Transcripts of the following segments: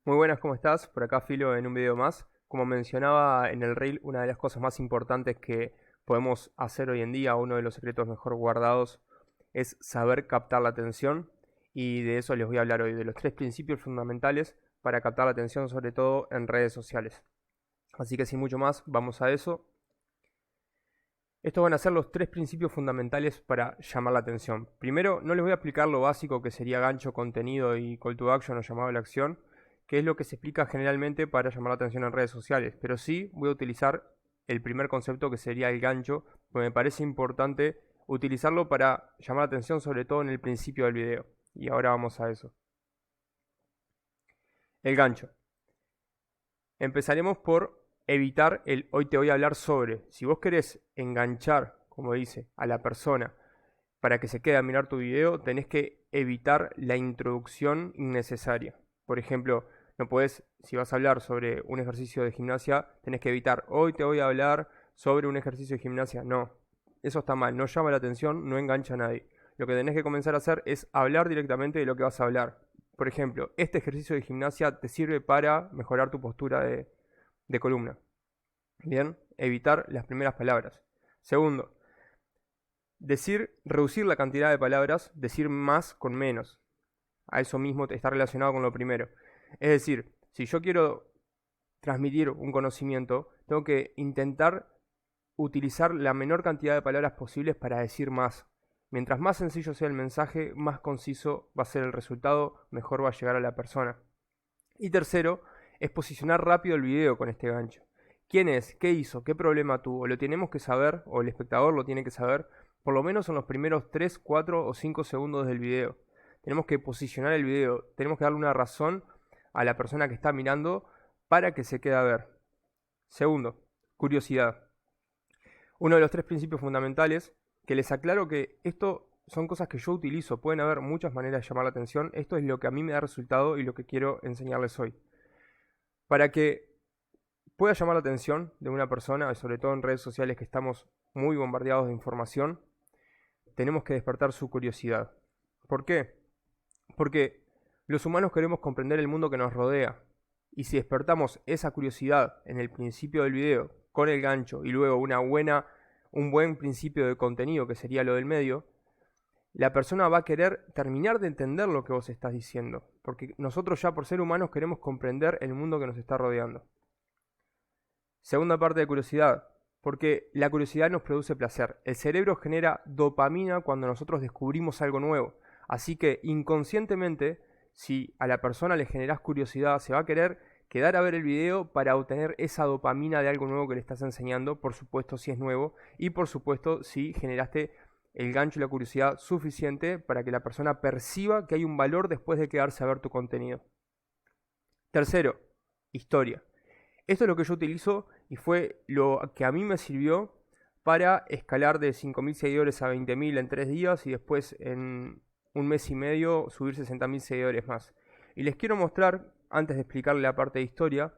Muy buenas, ¿cómo estás? Por acá Filo en un video más. Como mencionaba en el reel, una de las cosas más importantes que podemos hacer hoy en día, uno de los secretos mejor guardados, es saber captar la atención. Y de eso les voy a hablar hoy, de los tres principios fundamentales para captar la atención, sobre todo en redes sociales. Así que sin mucho más, vamos a eso. Estos van a ser los tres principios fundamentales para llamar la atención. Primero, no les voy a explicar lo básico que sería gancho, contenido y call to action o llamado a la acción, que es lo que se explica generalmente para llamar la atención en redes sociales. Pero sí voy a utilizar el primer concepto que sería el gancho, porque me parece importante utilizarlo para llamar la atención sobre todo en el principio del video. Y ahora vamos a eso. El gancho. Empezaremos por evitar el hoy te voy a hablar sobre. Si vos querés enganchar, como dice, a la persona para que se quede a mirar tu video, tenés que evitar la introducción innecesaria. Por ejemplo, no podés, si vas a hablar sobre un ejercicio de gimnasia, tenés que evitar, hoy te voy a hablar sobre un ejercicio de gimnasia. No, eso está mal, no llama la atención, no engancha a nadie. Lo que tenés que comenzar a hacer es hablar directamente de lo que vas a hablar. Por ejemplo, este ejercicio de gimnasia te sirve para mejorar tu postura de columna. Bien, evitar las primeras palabras. Segundo, reducir la cantidad de palabras, decir más con menos. A eso mismo está relacionado con lo primero. Es decir, si yo quiero transmitir un conocimiento, tengo que intentar utilizar la menor cantidad de palabras posibles para decir más. Mientras más sencillo sea el mensaje, más conciso va a ser el resultado, mejor va a llegar a la persona. Y tercero, es posicionar rápido el video con este gancho. ¿Quién es? ¿Qué hizo? ¿Qué problema tuvo? Lo tenemos que saber, o el espectador lo tiene que saber, por lo menos en los primeros 3, 4 o 5 segundos del video. Tenemos que posicionar el video, tenemos que darle una razón a la persona que está mirando para que se quede a ver. Segundo, curiosidad. Uno de los tres principios fundamentales, que les aclaro que esto son cosas que yo utilizo, pueden haber muchas maneras de llamar la atención, esto es lo que a mí me da resultado y lo que quiero enseñarles hoy. Para que pueda llamar la atención de una persona, sobre todo en redes sociales que estamos muy bombardeados de información, tenemos que despertar su curiosidad. ¿Por qué? Porque los humanos queremos comprender el mundo que nos rodea. Y si despertamos esa curiosidad en el principio del video, con el gancho, y luego un buen principio de contenido, que sería lo del medio, la persona va a querer terminar de entender lo que vos estás diciendo. Porque nosotros ya por ser humanos queremos comprender el mundo que nos está rodeando. Segunda parte de curiosidad, porque la curiosidad nos produce placer. El cerebro genera dopamina cuando nosotros descubrimos algo nuevo. Así que inconscientemente, si a la persona le generas curiosidad, se va a querer quedar a ver el video para obtener esa dopamina de algo nuevo que le estás enseñando, por supuesto si es nuevo, y por supuesto si generaste el gancho y la curiosidad suficiente para que la persona perciba que hay un valor después de quedarse a ver tu contenido. Tercero, historia. Esto es lo que yo utilizo y fue lo que a mí me sirvió para escalar de 5.000 seguidores a 20.000 en 3 días y después en un mes y medio subir 60.000 seguidores más. Y les quiero mostrar, antes de explicarle la parte de historia,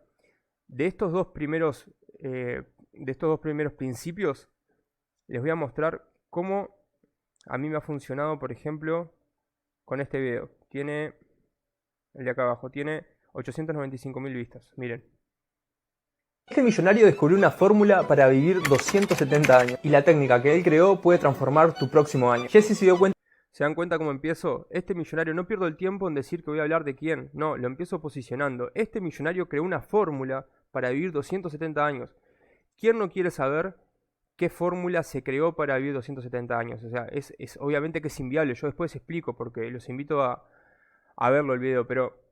de estos dos primeros, principios, les voy a mostrar cómo a mí me ha funcionado, por ejemplo, con este video. Tiene, el de acá abajo, tiene 895.000 vistas. Miren. Este millonario descubrió una fórmula para vivir 270 años y la técnica que él creó puede transformar tu próximo año. Jesse se dio cuenta. ¿Se dan cuenta cómo empiezo? Este millonario, no pierdo el tiempo en decir que voy a hablar de quién, no, lo empiezo posicionando. Este millonario creó una fórmula para vivir 270 años. ¿Quién no quiere saber qué fórmula se creó para vivir 270 años? O sea, obviamente que es inviable, yo después explico porque los invito a verlo el video, pero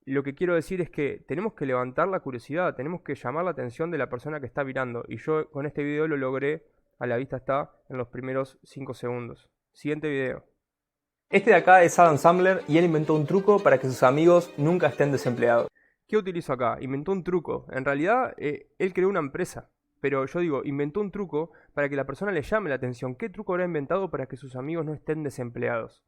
lo que quiero decir es que tenemos que levantar la curiosidad, tenemos que llamar la atención de la persona que está mirando. Y yo con este video lo logré, a la vista está, en los primeros 5 segundos. Siguiente video. Este de acá es Adam Sandler y él inventó un truco para que sus amigos nunca estén desempleados. ¿Qué utilizo acá? Inventó un truco. En realidad, él creó una empresa. Pero yo digo, inventó un truco para que la persona le llame la atención. ¿Qué truco habrá inventado para que sus amigos no estén desempleados?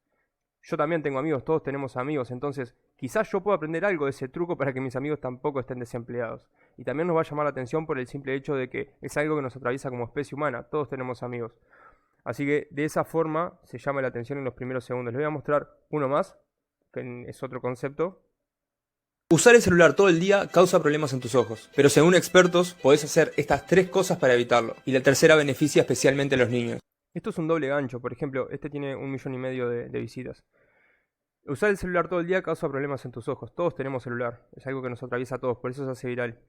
Yo también tengo amigos, todos tenemos amigos, entonces quizás yo pueda aprender algo de ese truco para que mis amigos tampoco estén desempleados. Y también nos va a llamar la atención por el simple hecho de que es algo que nos atraviesa como especie humana, todos tenemos amigos. Así que de esa forma se llama la atención en los primeros segundos. Les voy a mostrar uno más, que es otro concepto. Usar el celular todo el día causa problemas en tus ojos, pero según expertos podés hacer estas 3 cosas para evitarlo, y la tercera beneficia especialmente a los niños. Esto es un doble gancho, por ejemplo, este tiene 1,5 millones de visitas. Usar el celular todo el día causa problemas en tus ojos. Todos tenemos celular, es algo que nos atraviesa a todos, por eso se hace viral.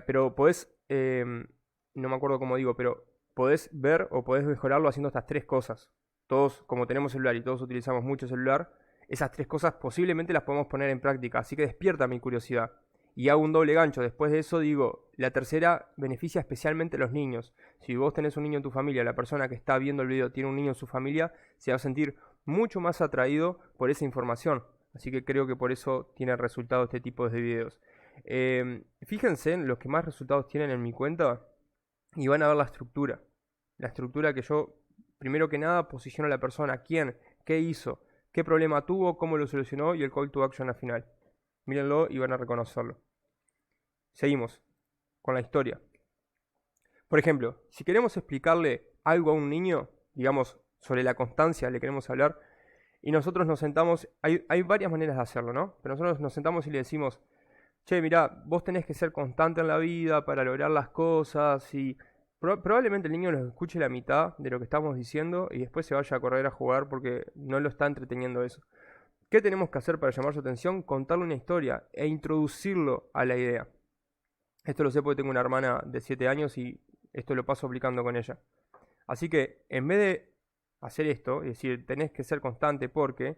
Pero podés, no me acuerdo cómo digo, pero podés ver o podés mejorarlo haciendo estas 3 cosas. Todos, como tenemos celular y todos utilizamos mucho celular, esas 3 cosas posiblemente las podemos poner en práctica, así que despierta mi curiosidad. Y hago un doble gancho, después de eso digo, la tercera beneficia especialmente a los niños. Si vos tenés un niño en tu familia, la persona que está viendo el video tiene un niño en su familia, se va a sentir mucho más atraído por esa información. Así que creo que por eso tiene resultado este tipo de videos. Fíjense en los que más resultados tienen en mi cuenta y van a ver la estructura. La estructura que yo, primero que nada, posiciono a la persona, quién, qué hizo, qué problema tuvo, cómo lo solucionó y el call to action al final. Mírenlo y van a reconocerlo. Seguimos con la historia. Por ejemplo, si queremos explicarle algo a un niño, digamos, sobre la constancia, le queremos hablar, y nosotros nos sentamos, hay varias maneras de hacerlo, ¿no? Pero nosotros nos sentamos y le decimos, che, mirá, vos tenés que ser constante en la vida para lograr las cosas, y probablemente el niño nos escuche la mitad de lo que estamos diciendo y después se vaya a correr a jugar porque no lo está entreteniendo eso. ¿Qué tenemos que hacer para llamar su atención? Contarle una historia e introducirlo a la idea. Esto lo sé porque tengo una hermana de 7 años y esto lo paso aplicando con ella. Así que en vez de hacer esto, es decir, tenés que ser constante porque,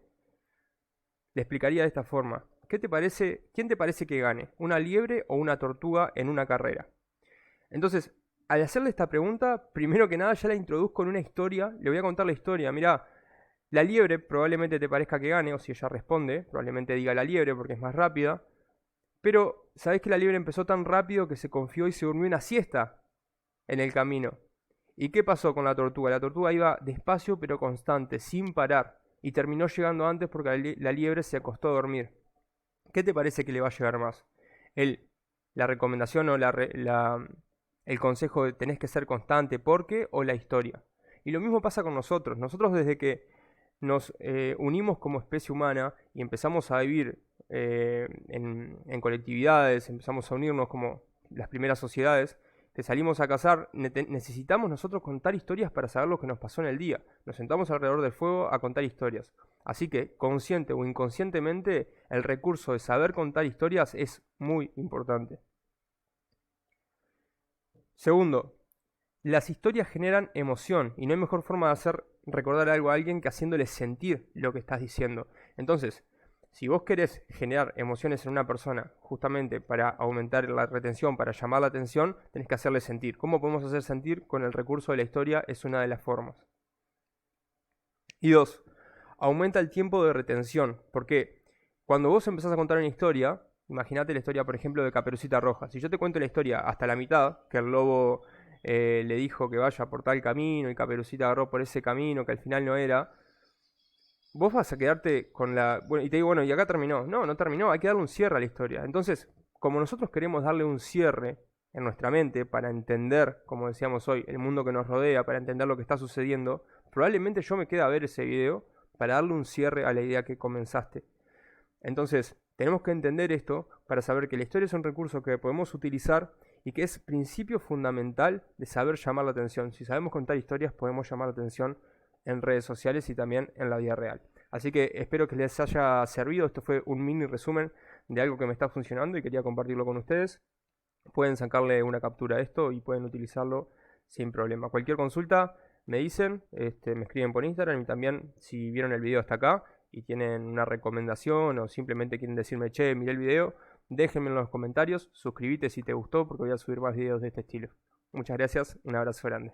le explicaría de esta forma. ¿Quién te parece que gane? ¿Una liebre o una tortuga en una carrera? Entonces, al hacerle esta pregunta, primero que nada ya la introduzco en una historia, le voy a contar la historia. Mirá, la liebre probablemente te parezca que gane, o si ella responde, probablemente diga la liebre porque es más rápida. Pero, ¿sabés que la liebre empezó tan rápido que se confió y se durmió una siesta en el camino? ¿Y qué pasó con la tortuga? La tortuga iba despacio pero constante, sin parar, y terminó llegando antes porque la liebre se acostó a dormir. ¿Qué te parece que le va a llegar más? La recomendación o el consejo de tenés que ser constante porque o la historia. Y lo mismo pasa con nosotros. Nosotros desde que nos unimos como especie humana y empezamos a vivir en colectividades, empezamos a unirnos como las primeras sociedades, que salimos a cazar, necesitamos nosotros contar historias para saber lo que nos pasó en el día. Nos sentamos alrededor del fuego a contar historias. Así que, consciente o inconscientemente, el recurso de saber contar historias es muy importante. Segundo, las historias generan emoción y no hay mejor forma de hacer recordar algo a alguien que haciéndole sentir lo que estás diciendo. Entonces, si vos querés generar emociones en una persona justamente para aumentar la retención, para llamar la atención, tenés que hacerle sentir. ¿Cómo podemos hacer sentir? Con el recurso de la historia es una de las formas. Y 2, aumenta el tiempo de retención. Porque cuando vos empezás a contar una historia, imagínate la historia, por ejemplo, de Caperucita Roja. Si yo te cuento la historia hasta la mitad, que el lobo le dijo que vaya por tal camino y Caperucita agarró por ese camino que al final no era, vos vas a quedarte con la... Bueno, y te digo, bueno, y acá terminó. No, no terminó, hay que darle un cierre a la historia. Entonces, como nosotros queremos darle un cierre en nuestra mente para entender, como decíamos hoy, el mundo que nos rodea, para entender lo que está sucediendo, probablemente yo me quede a ver ese video para darle un cierre a la idea que comenzaste. Entonces, tenemos que entender esto para saber que la historia es un recurso que podemos utilizar y que es principio fundamental de saber llamar la atención. Si sabemos contar historias, podemos llamar la atención en redes sociales y también en la vida real. Así que espero que les haya servido. Esto fue un mini resumen de algo que me está funcionando y quería compartirlo con ustedes. Pueden sacarle una captura a esto y pueden utilizarlo sin problema. Cualquier consulta me dicen, me escriben por Instagram y también si vieron el video hasta acá y tienen una recomendación o simplemente quieren decirme, che, miré el video, déjenme en los comentarios, suscríbete si te gustó porque voy a subir más videos de este estilo. Muchas gracias, un abrazo grande.